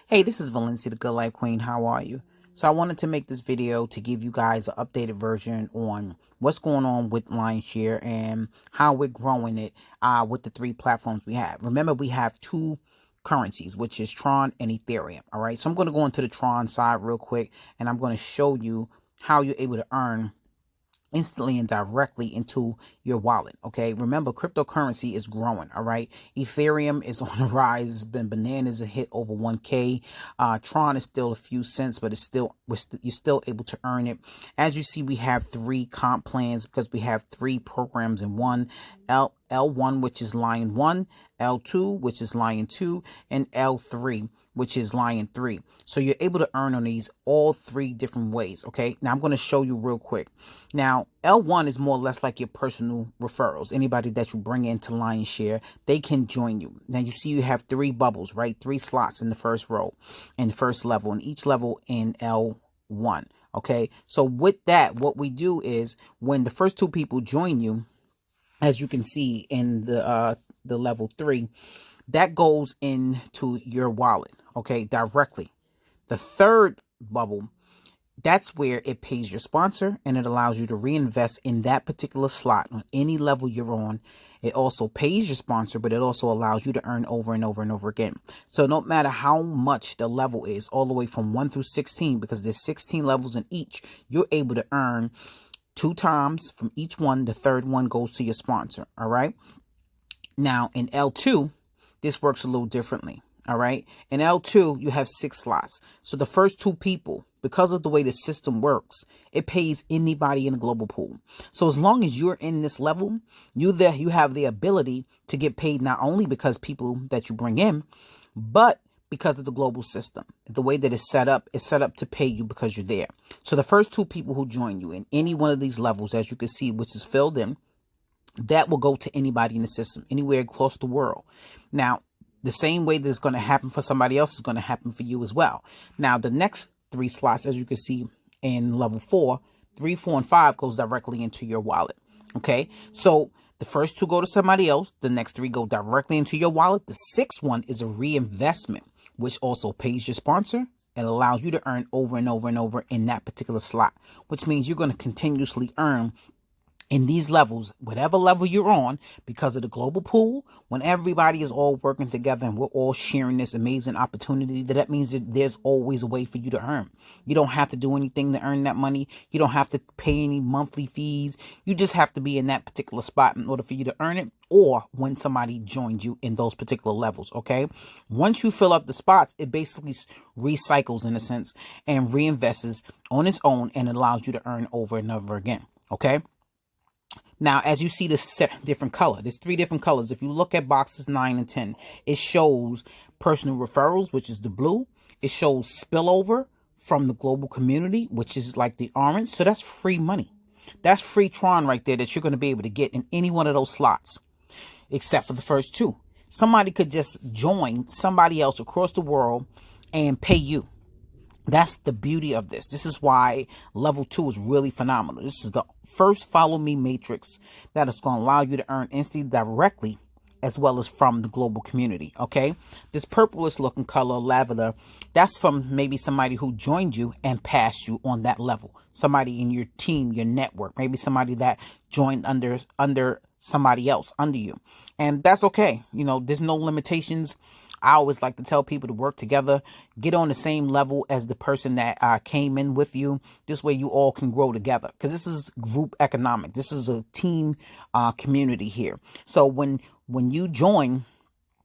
Hey, this is Valencia, the Good Life Queen. How are you? So I wanted to make this video to give you guys an updated version on what's going on with Lionshare and how we're growing it with the three platforms we have. Remember, we have two currencies, which is Tron and Ethereum. All right, so I'm going to go into the Tron side real quick, and I'm going to show you how you're able to earn instantly and directly into your wallet. Okay, remember, cryptocurrency is growing. All right, Ethereum is on the rise. It's been bananas, a hit over 1K. Tron is still a few cents, but it's still you're still able to earn it. As you see, we have three comp plans because we have three programs in one. L1, which is Lion 1, L2, which is Lion 2, and L3, which is Lion 3. So you're able to earn on these all three different ways. Okay, now I'm going to show you real quick. Now, L1 is more or less like your personal referrals. Anybody that you bring into Lionshare, they can join you. Now, you see you have three bubbles, right? Three slots in the first row, in the first level, and each level in L1. Okay, so with that, what we do is when the first two people join you, as you can see in the level 3, that goes into your wallet, okay, directly. The third bubble, that's where it pays your sponsor and it allows you to reinvest in that particular slot on any level you're on. It also pays your sponsor, but it also allows you to earn over and over and over again. So no matter how much the level is, all the way from 1 through 16, because there's 16 levels in each, you're able to earn 2 times from each one. The third one goes to your sponsor. All right. Now in L2, this works a little differently. All right. In L2, you have 6 slots. So the first two people, because of the way the system works, it pays anybody in the global pool. So as long as you're in this level, you have the ability to get paid not only because people that you bring in, but because of the global system. The way that it's set up to pay you because you're there. So the first two people who join you in any one of these levels, as you can see, which is filled in, that will go to anybody in the system, anywhere across the world. Now, the same way that's going to happen for somebody else is going to happen for you as well. Now, the next 3 slots, as you can see in level 4, 3, 4, and 5 goes directly into your wallet. Okay, so the first 2 go to somebody else. The next 3 go directly into your wallet. The 6th one is a reinvestment, which also pays your sponsor and allows you to earn over and over and over in that particular slot, which means you're going to continuously earn in these levels, whatever level you're on, because of the global pool. When everybody is all working together and we're all sharing this amazing opportunity, that means that there's always a way for you to earn. You don't have to do anything to earn that money. You don't have to pay any monthly fees. You just have to be in that particular spot in order for you to earn it, or when somebody joins you in those particular levels. Okay, once you fill up the spots, it basically recycles in a sense and reinvests on its own, and it allows you to earn over and over again. Okay, now, as you see the different color, there's 3 different colors. If you look at boxes 9 and 10, it shows personal referrals, which is the blue. It shows spillover from the global community, which is like the orange. So that's free money. That's free Tron right there that you're going to be able to get in any one of those slots, except for the first 2. Somebody could just join somebody else across the world and pay you. That's the beauty of this. This is why level 2 is really phenomenal. This is the first follow me matrix that is going to allow you to earn instantly directly as well as from the global community. Okay, this purplish looking color, lavender, that's from maybe somebody who joined you and passed you on that level. Somebody in your team, your network, maybe somebody that joined under somebody else under you. And that's okay. You know, there's no limitations. I always like to tell people to work together, get on the same level as the person that came in with you. This way you all can grow together, because this is group economic. This is a team community here. So when you join,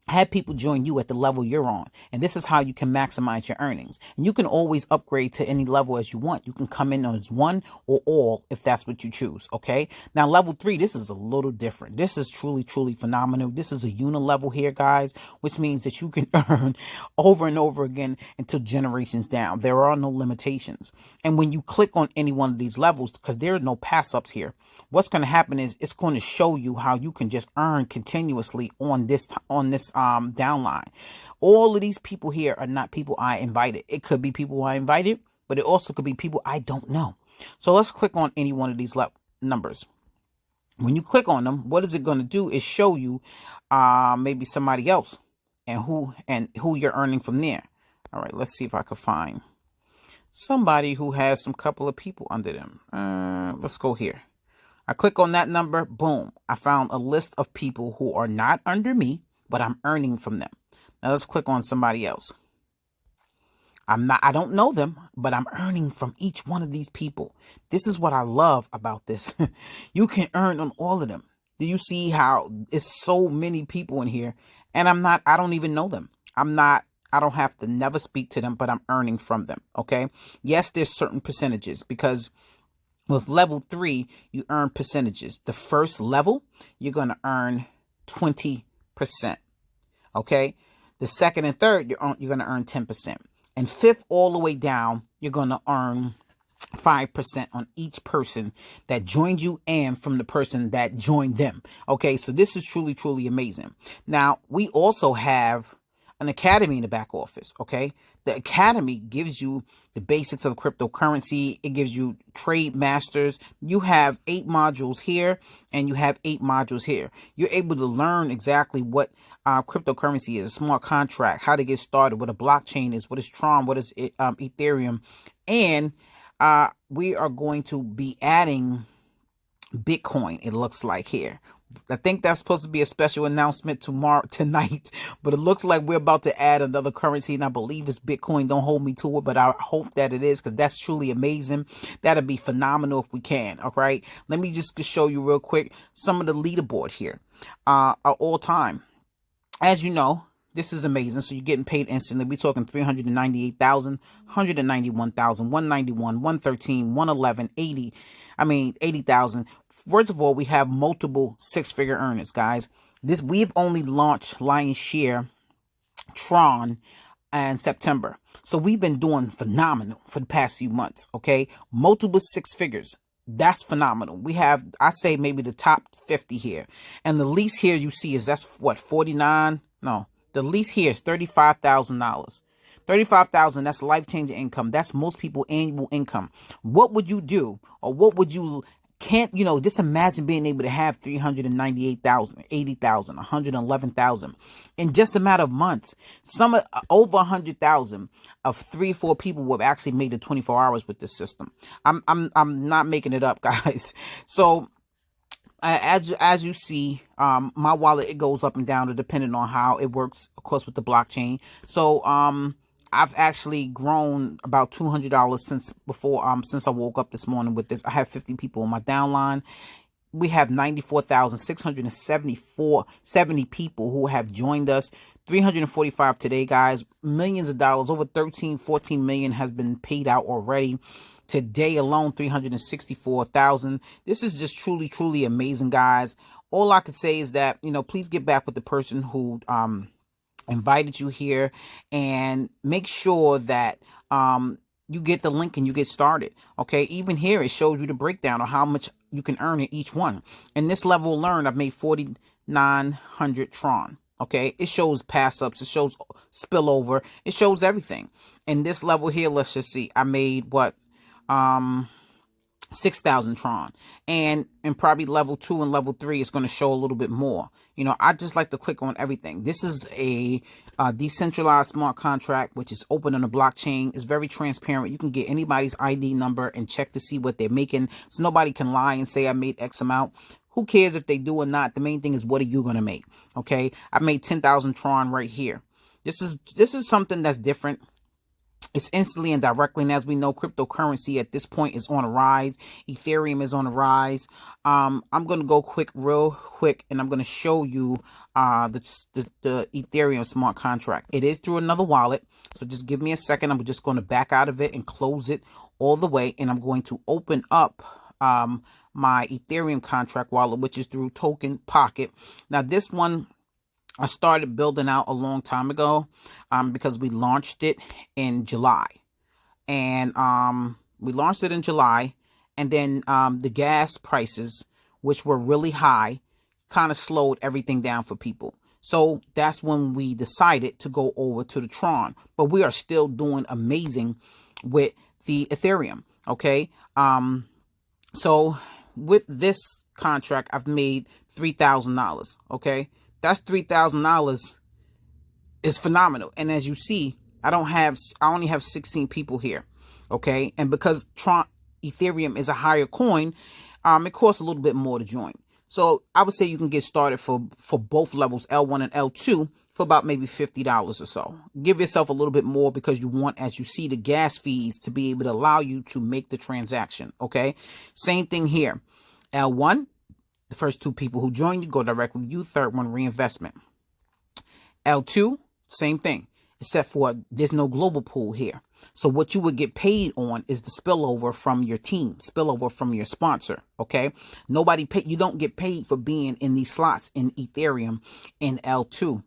have people join you at the level you're on. And this is how you can maximize your earnings. And you can always upgrade to any level as you want. You can come in as one or all if that's what you choose. Okay. Now, level 3, this is a little different. This is truly, truly phenomenal. This is a unilevel here, guys, which means that you can earn over and over again until generations down. There are no limitations. And when you click on any one of these levels, because there are no pass ups here, what's going to happen is it's going to show you how you can just earn continuously on this downline. All of these people here are not people I invited. It could be people I invited, but it also could be people I don't know. So let's click on any one of these numbers. When you click on them, what is it going to do is show you maybe somebody else and who you're earning from there. All right, let's see if I can find somebody who has some couple of people under them. Let's go here. I click on that number. Boom. I found a list of people who are not under me, but I'm earning from them. Now let's click on somebody else. I don't know them, but I'm earning from each one of these people. This is what I love about this. You can earn on all of them. Do you see how it's so many people in here? And I don't even know them. I don't have to never speak to them, but I'm earning from them. Okay. Yes, there's certain percentages because with level 3, you earn percentages. The first level, you're going to earn 20%. Okay. The second and third, you're going to earn 10%. And fifth, all the way down, you're going to earn 5% on each person that joined you and from the person that joined them. Okay, so this is truly, truly amazing. Now, we also have an academy in the back office. Okay, the academy gives you the basics of cryptocurrency. It gives you trade masters. You have 8 modules here and you have 8 modules here. You're able to learn exactly what cryptocurrency is, a smart contract, how to get started, what a blockchain is, what is Tron, what is Ethereum, and we are going to be adding Bitcoin, it looks like here. I think that's supposed to be a special announcement tonight, but it looks like we're about to add another currency, and I believe it's Bitcoin. Don't hold me to it, but I hope that it is, because that's truly amazing. That'd be phenomenal if we can. All right, let me just show you real quick some of the leaderboard here, are all time. As you know, this is amazing. So you're getting paid instantly. We're talking 398,000, 191,000, 191, 113, 111, 80. 80,000. First of all, we have multiple 6-figure earners, guys. We've only launched Lion's Share Tron in September. So we've been doing phenomenal for the past few months. Okay. Multiple 6 figures. That's phenomenal. We have, I say, maybe the top 50 here. And the least here you see is that's what, 49? No, the least here is $35,000. 35,000, that's life-changing income. That's most people annual income. What would you do, or what would you just imagine being able to have 398,000, 80,000, 111,000 in just a matter of months. Some over 100,000 of 3-4 people who have actually made it 24 hours with this system. I'm not making it up, guys. So as you see, my wallet, it goes up and down depending on how it works, of course, with the blockchain. So I've actually grown about $200 since I woke up this morning with this. I have 50 people on my downline. We have 94,670 people who have joined us. 345 today, guys. Millions of dollars, over 14 million has been paid out already. Today alone, 364,000. This is just truly, truly amazing, guys. All I can say is that, please get back with the person who invited you here, and make sure that you get the link and you get started. Okay, even here it shows you the breakdown of how much you can earn in each one. And this level learn, I've made 4,900 Tron. Okay, it shows pass ups, it shows spillover, it shows everything. And this level here, let's just see, I made what, 6,000 Tron, and probably level 2 and level 3 is going to show a little bit more. I just like to click on everything. This is a decentralized smart contract, which is open on the blockchain. It's very transparent. You can get anybody's ID number and check to see what they're making, so nobody can lie and say I made X amount. Who cares if they do or not? The main thing is, what are you going to make? Okay, I made 10,000 Tron right here. This is something that's different. It's instantly and directly, and as we know, cryptocurrency at this point is on a rise. Ethereum is on a rise. I'm going to go real quick, and I'm going to show you the Ethereum smart contract. It is through another wallet, so just give me a second. I'm just going to back out of it and close it all the way, and I'm going to open up my Ethereum contract wallet, which is through Token Pocket. Now, this one I started building out a long time ago, because we launched it in July. And we launched it in July, and then the gas prices, which were really high, kind of slowed everything down for people. So that's when we decided to go over to the Tron. But we are still doing amazing with the Ethereum. Okay. So with this contract, I've made $3,000. Okay. That's $3,000 is phenomenal. And as you see, I only have 16 people here. Okay. And because Ethereum is a higher coin, it costs a little bit more to join. So I would say you can get started for both levels, L1 and L2, for about maybe $50 or so. Give yourself a little bit more because you want, as you see, the gas fees to be able to allow you to make the transaction. Okay. Same thing here. L1, the first 2 people who join you go directly to you. Third one, reinvestment. L2, same thing, except for there's no global pool here. So what you would get paid on is the spillover from your team, spillover from your sponsor. Okay. You don't get paid for being in these slots in Ethereum in L2.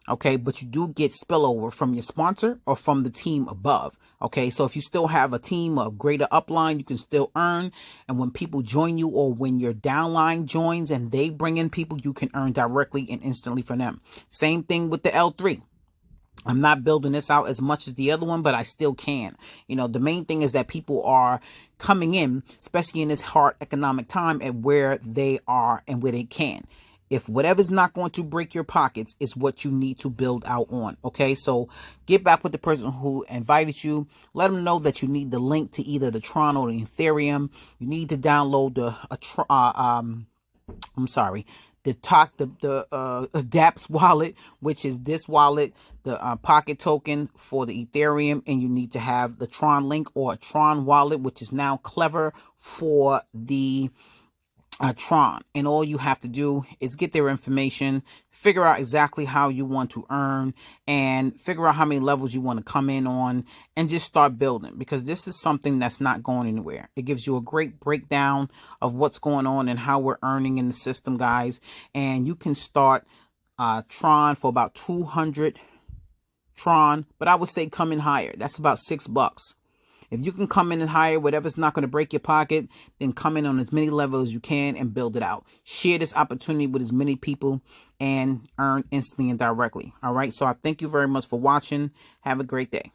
Okay. But you do get spillover from your sponsor or from the team above. Okay. So if you still have a team of greater upline, you can still earn. And when people join you, or when your downline joins and they bring in people, you can earn directly and instantly for them. Same thing with the L3. I'm not building this out as much as the other one, but I still can. You know, the main thing is that people are coming in, especially in this hard economic time, at where they are and where they can. If whatever's not going to break your pockets is what you need to build out on. Okay, so get back with the person who invited you. Let them know that you need the link to either the Tron or the Ethereum. You need to download the dApps wallet, which is this wallet, the pocket token for the Ethereum, and you need to have the Tron link or a Tron wallet, which is now Clever for the Tron. And all you have to do is get their information, figure out exactly how you want to earn, and figure out how many levels you want to come in on, and just start building, because this is something that's not going anywhere. It gives you a great breakdown of what's going on and how we're earning in the system, guys. And you can start Tron for about 200 Tron, but I would say come in higher. That's about $6. If you can come in and higher, whatever's not going to break your pocket, then come in on as many levels as you can and build it out. Share this opportunity with as many people and earn instantly and directly. All right. So I thank you very much for watching. Have a great day.